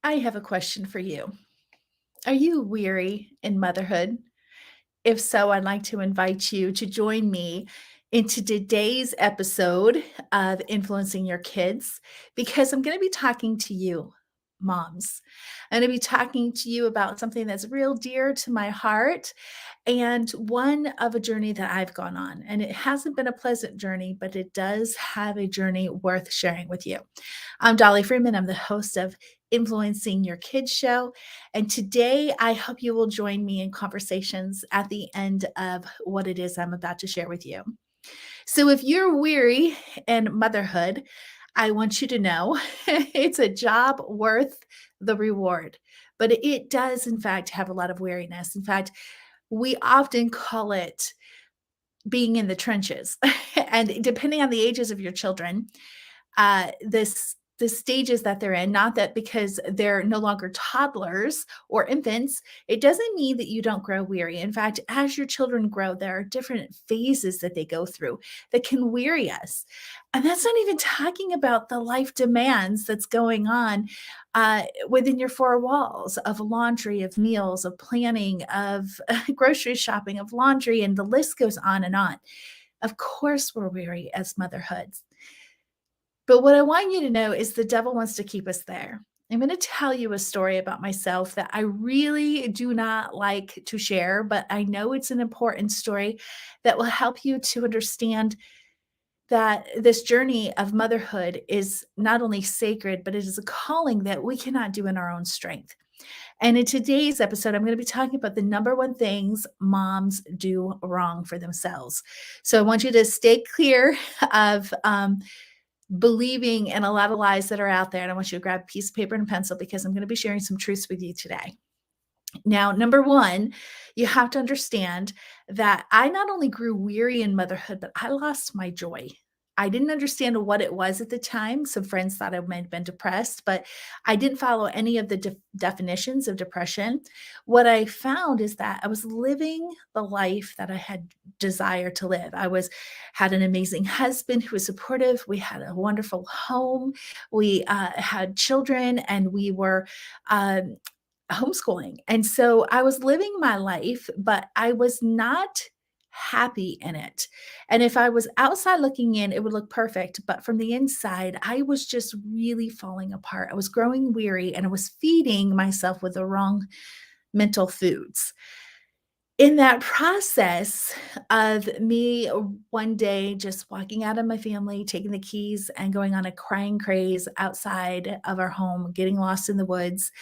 I have a question for you. Are you weary in motherhood? If so, I'd like to invite you to join me into today's episode of Influencing Your Kids because I'm going to be talking to you, moms. I'm going to be talking to you about something that's real dear to my heart and one of a journey that I've gone on. And it hasn't been a pleasant journey, but it does have a journey worth sharing with you. I'm Dollie Freeman. I'm the host of Influencing Your Kids show. And today I hope you will join me in conversations at the end of what it is I'm about to share with you. So if you're weary in motherhood, I want you to know it's a job worth the reward. But it does, in fact, have a lot of weariness. In fact, we often call it being in the trenches. And depending on the ages of your children, this the stages that they're in, not that because they're no longer toddlers or infants, it doesn't mean that you don't grow weary. In fact, as your children grow, there are different phases that they go through that can weary us. And that's not even talking about the life demands that's going on within your four walls of laundry, of meals, of planning, of grocery shopping, of laundry, and the list goes on and on. Of course, we're weary as motherhoods. But what I want you to know is the devil wants to keep us there. I'm going to tell you a story about myself that I really do not like to share, but I know it's an important story that will help you to understand that this journey of motherhood is not only sacred, but it is a calling that we cannot do in our own strength. And in today's episode, I'm going to be talking about the number one things moms do wrong for themselves. So I want you to stay clear of believing in a lot of lies that are out there. And I want you to grab a piece of paper and a pencil because I'm going to be sharing some truths with you today. Now, number one, you have to understand that I not only grew weary in motherhood, but I lost my joy. I didn't understand what it was at the time. Some friends thought I might have been depressed, but I didn't follow any of the definitions of depression. What I found is that I was living the life that I had desire to live. Had an amazing husband who was supportive. We had a wonderful home. We had children, and we were um, homeschooling. And so I was living my life, but I was not happy in it. And if I was outside looking in, it would look perfect. But from the inside, I was just really falling apart. I was growing weary and I was feeding myself with the wrong mental foods. In that process of me one day just walking out of my family, taking the keys and going on a crying craze outside of our home, getting lost in the woods,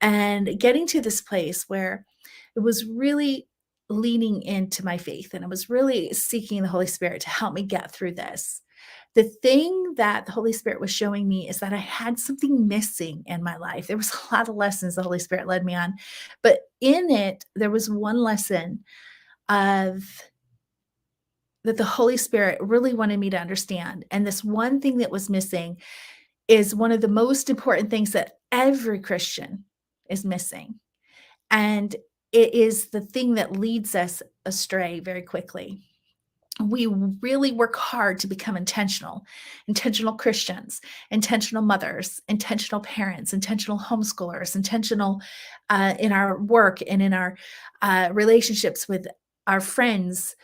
and getting to this place where it was really leaning into my faith and I was really seeking the Holy Spirit to help me get through this. The thing that the Holy Spirit was showing me is that I had something missing in my life. There was a lot of lessons the Holy Spirit led me on, but in it, there was one lesson of that the Holy Spirit really wanted me to understand. And this one thing that was missing is one of the most important things that every Christian is missing. And it is the thing that leads us astray very quickly. We really work hard to become intentional Christians, intentional mothers, intentional parents, intentional homeschoolers, intentional in our work and in our relationships with our friends.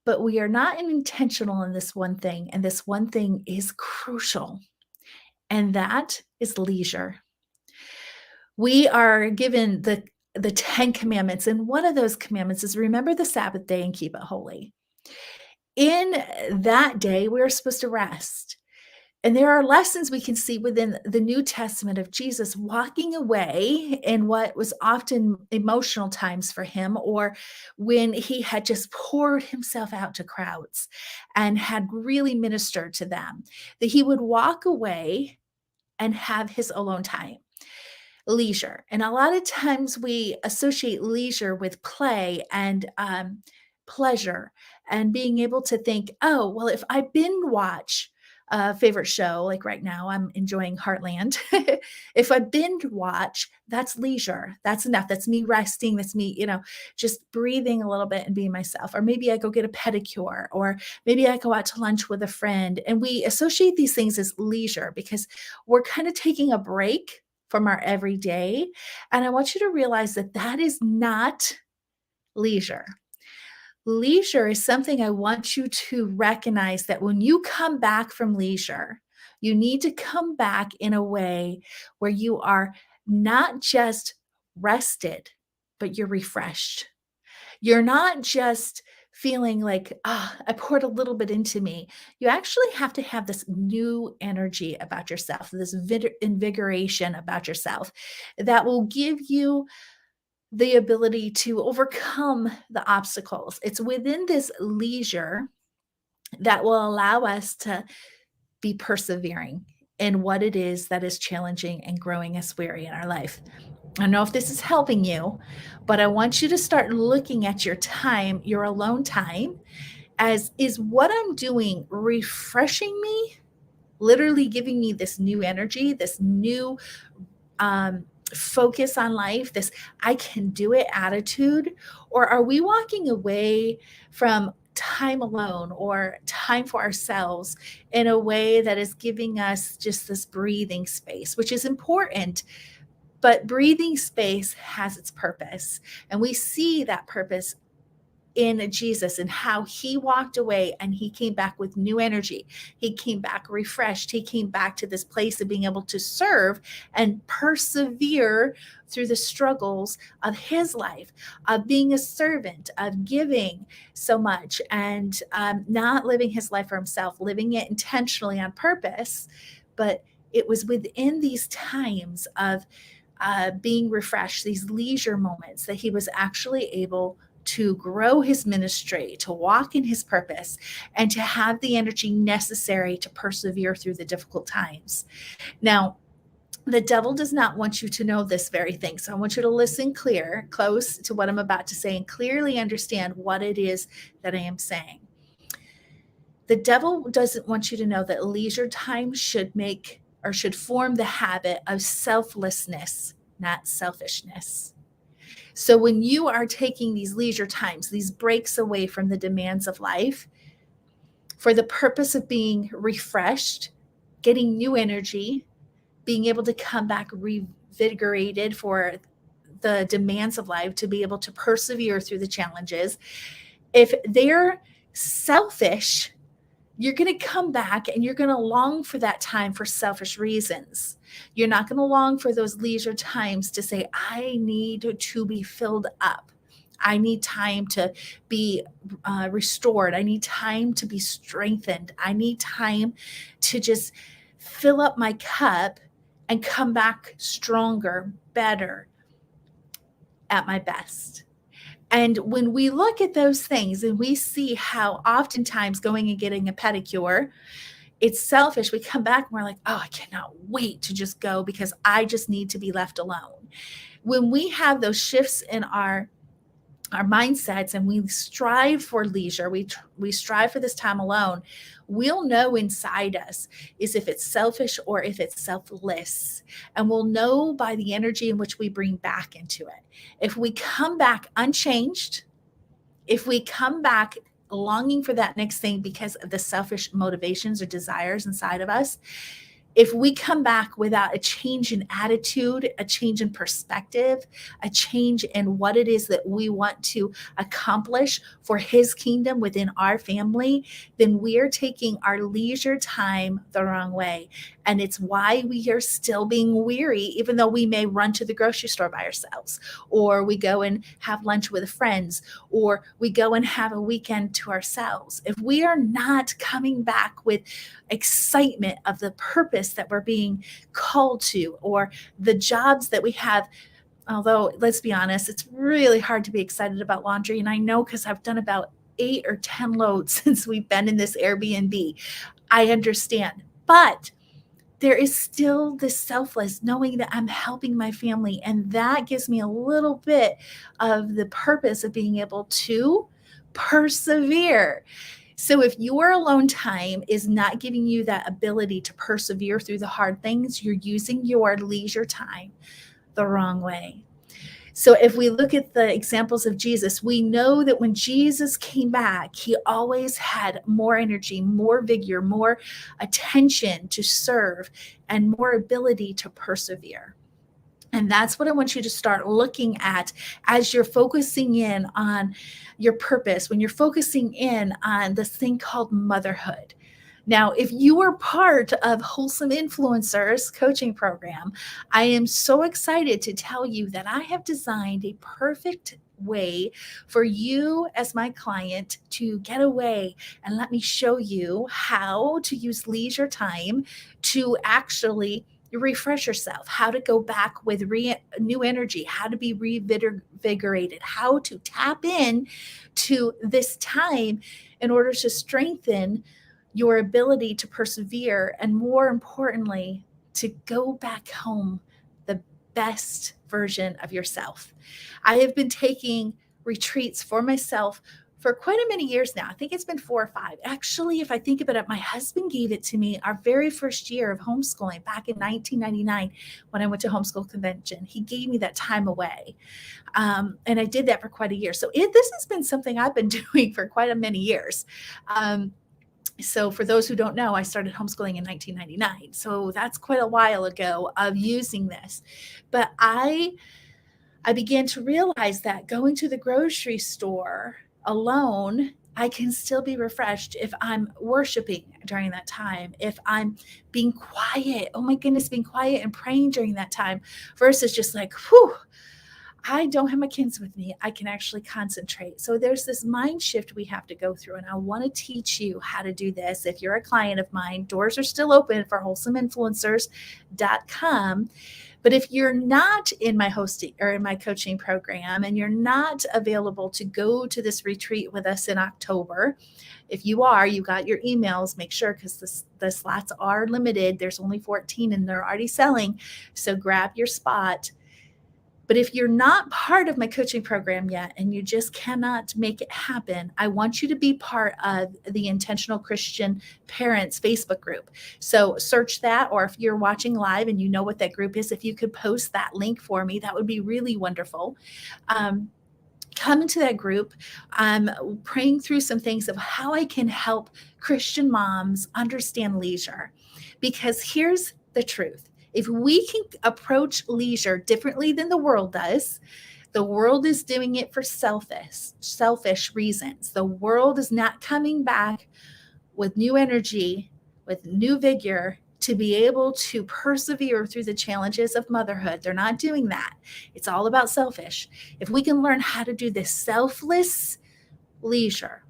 But we are not intentional in this one thing. And this one thing is crucial. And that is leisure. We are given the 10 commandments, and one of those commandments is remember the Sabbath day and keep it holy. In that day, we're supposed to rest. And there are lessons we can see within the New Testament of Jesus walking away in what was often emotional times for him, or when he had just poured himself out to crowds and had really ministered to them, that he would walk away and have his alone time. Leisure. And a lot of times we associate leisure with play and pleasure and being able to think, oh, well, if I binge watch a favorite show, like right now, I'm enjoying Heartland. If I binge watch, that's leisure. That's enough. That's me resting. That's me, just breathing a little bit and being myself. Or maybe I go get a pedicure, or maybe I go out to lunch with a friend. And we associate these things as leisure because we're kind of taking a break from our everyday. And I want you to realize that that is not leisure. Leisure is something I want you to recognize that when you come back from leisure, you need to come back in a way where you are not just rested, but you're refreshed. You're not just feeling like, ah, I poured a little bit into me. You actually have to have this new energy about yourself, this invigoration about yourself that will give you the ability to overcome the obstacles. It's within this leisure that will allow us to be persevering in what it is that is challenging and growing us weary in our life. I don't know if this is helping you, but I want you to start looking at your time, your alone time, as is what I'm doing refreshing me, literally giving me this new energy, this new focus on life, this I can do it attitude? Or are we walking away from time alone or time for ourselves in a way that is giving us just this breathing space, which is important? But breathing space has its purpose. And we see that purpose in Jesus and how he walked away and he came back with new energy. He came back refreshed. He came back to this place of being able to serve and persevere through the struggles of his life, of being a servant, of giving so much and not living his life for himself, living it intentionally on purpose. But it was within these times of being refreshed, these leisure moments, that he was actually able to grow his ministry, to walk in his purpose, and to have the energy necessary to persevere through the difficult times. Now, the devil does not want you to know this very thing. So I want you to listen close to what I'm about to say and clearly understand what it is that I am saying. The devil doesn't want you to know that leisure time should form the habit of selflessness, not selfishness. So when you are taking these leisure times, these breaks away from the demands of life for the purpose of being refreshed, getting new energy, being able to come back revigorated for the demands of life, to be able to persevere through the challenges, if they're selfish, you're going to come back and you're going to long for that time for selfish reasons. You're not going to long for those leisure times to say, I need to be filled up. I need time to be restored. I need time to be strengthened. I need time to just fill up my cup and come back stronger, better, at my best. And when we look at those things and we see how oftentimes going and getting a pedicure, it's selfish. We come back and we're like, oh, I cannot wait to just go because I just need to be left alone. When we have those shifts in our mindsets and we strive for leisure, we strive for this time alone, we'll know inside us is if it's selfish or if it's selfless. And we'll know by the energy in which we bring back into it. If we come back unchanged, if we come back longing for that next thing because of the selfish motivations or desires inside of us, if we come back without a change in attitude, a change in perspective, a change in what it is that we want to accomplish for his kingdom within our family, then we are taking our leisure time the wrong way. And it's why we are still being weary, even though we may run to the grocery store by ourselves, or we go and have lunch with friends, or we go and have a weekend to ourselves. If we are not coming back with excitement of the purpose that we're being called to, or the jobs that we have. Although, let's be honest, it's really hard to be excited about laundry. And I know because I've done about 8 or 10 loads since we've been in this Airbnb. I understand. But there is still this selfless knowing that I'm helping my family. And that gives me a little bit of the purpose of being able to persevere. So if your alone time is not giving you that ability to persevere through the hard things, you're using your leisure time the wrong way. So if we look at the examples of Jesus, we know that when Jesus came back, he always had more energy, more vigor, more attention to serve, and more ability to persevere. And that's what I want you to start looking at as you're focusing in on your purpose, when you're focusing in on this thing called motherhood. Now, if you are part of Wholesome Influencers Coaching Program, I am so excited to tell you that I have designed a perfect way for you as my client to get away and let me show you how to use leisure time to actually refresh yourself, how to go back with new energy, how to be revigorated, how to tap in to this time in order to strengthen your ability to persevere, and more importantly, to go back home the best version of yourself. I have been taking retreats for myself for quite a many years now. I think it's been 4 or 5. Actually, if I think about it, my husband gave it to me our very first year of homeschooling back in 1999 when I went to homeschool convention. He gave me that time away. And I did that for quite a year. So this has been something I've been doing for quite a many years. So for those who don't know, I started homeschooling in 1999. So that's quite a while ago of using this. But I began to realize that going to the grocery store alone, I can still be refreshed if I'm worshiping during that time, if I'm being quiet. Oh my goodness, being quiet and praying during that time versus just like, whew, I don't have my kids with me. I can actually concentrate. So there's this mind shift we have to go through. And I want to teach you how to do this. If you're a client of mine, doors are still open for wholesomeinfluencers.com. But if you're not in my hosting or in my coaching program and you're not available to go to this retreat with us in October, if you are, you got your emails, make sure, because the slots are limited. There's only 14 and they're already selling. So grab your spot. But if you're not part of my coaching program yet and you just cannot make it happen, I want you to be part of the Intentional Christian Parents Facebook group. So search that, or if you're watching live and you know what that group is, if you could post that link for me, that would be really wonderful. Come into that group. I'm praying through some things of how I can help Christian moms understand leisure. Because here's the truth. If we can approach leisure differently than the world does, the world is doing it for selfish reasons. The world is not coming back with new energy, with new vigor to be able to persevere through the challenges of motherhood. They're not doing that. It's all about selfish. If we can learn how to do this selfless leisure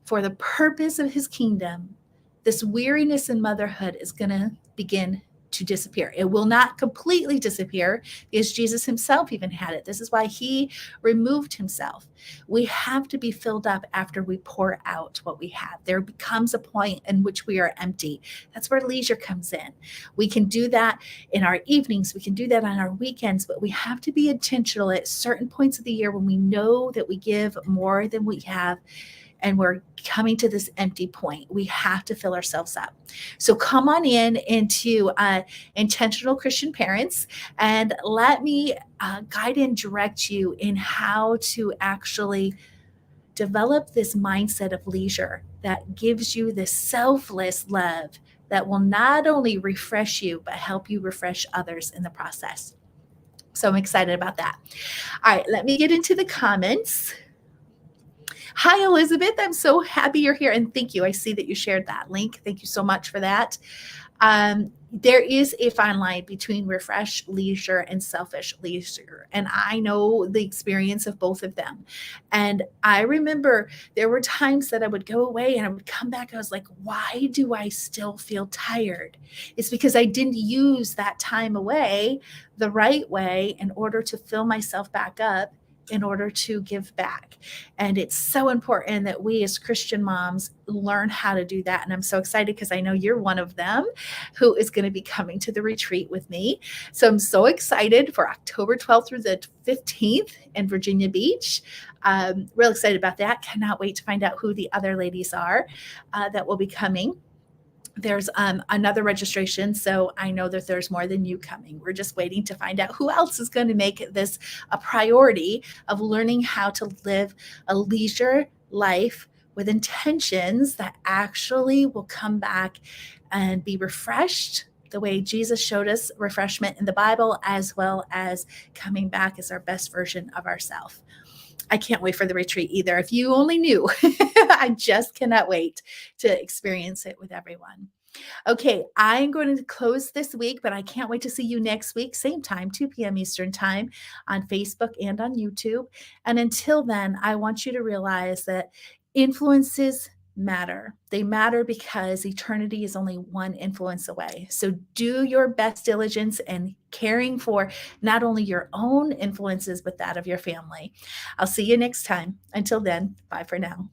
for the purpose of his kingdom, this weariness in motherhood is going to begin to disappear. It will not completely disappear because Jesus himself even had it. This is why he removed himself. We have to be filled up after we pour out what we have. There becomes a point in which we are empty. That's where leisure comes in. We can do that in our evenings. We can do that on our weekends, but we have to be intentional at certain points of the year when we know that we give more than we have and we're coming to this empty point. We have to fill ourselves up. So come on in into Intentional Christian Parents and let me guide and direct you in how to actually develop this mindset of leisure that gives you this selfless love that will not only refresh you, but help you refresh others in the process. So I'm excited about that. All right, let me get into the comments. Hi, Elizabeth. I'm so happy you're here. And thank you. I see that you shared that link. Thank you so much for that. There is a fine line between refresh leisure and selfish leisure. And I know the experience of both of them. And I remember there were times that I would go away and I would come back. I was like, why do I still feel tired? It's because I didn't use that time away the right way in order to fill myself back up, in order to give back. And it's so important that we as Christian moms learn how to do that. And I'm so excited because I know you're one of them who is going to be coming to the retreat with me. So I'm so excited for October 12th through the 15th in Virginia Beach. Real excited about that. Cannot wait to find out who the other ladies are that will be coming. There's another registration, so I know that there's more than you coming. We're just waiting to find out who else is going to make this a priority of learning how to live a leisure life with intentions that actually will come back and be refreshed the way Jesus showed us refreshment in the Bible, as well as coming back as our best version of ourselves. I can't wait for the retreat either. If you only knew, I just cannot wait to experience it with everyone. Okay, I'm going to close this week, but I can't wait to see you next week, same time, 2 p.m. Eastern Time on Facebook and on YouTube. And until then, I want you to realize that influences matter. They matter because eternity is only one influence away. So do your best diligence in caring for not only your own influences, but that of your family. I'll see you next time. Until then, bye for now.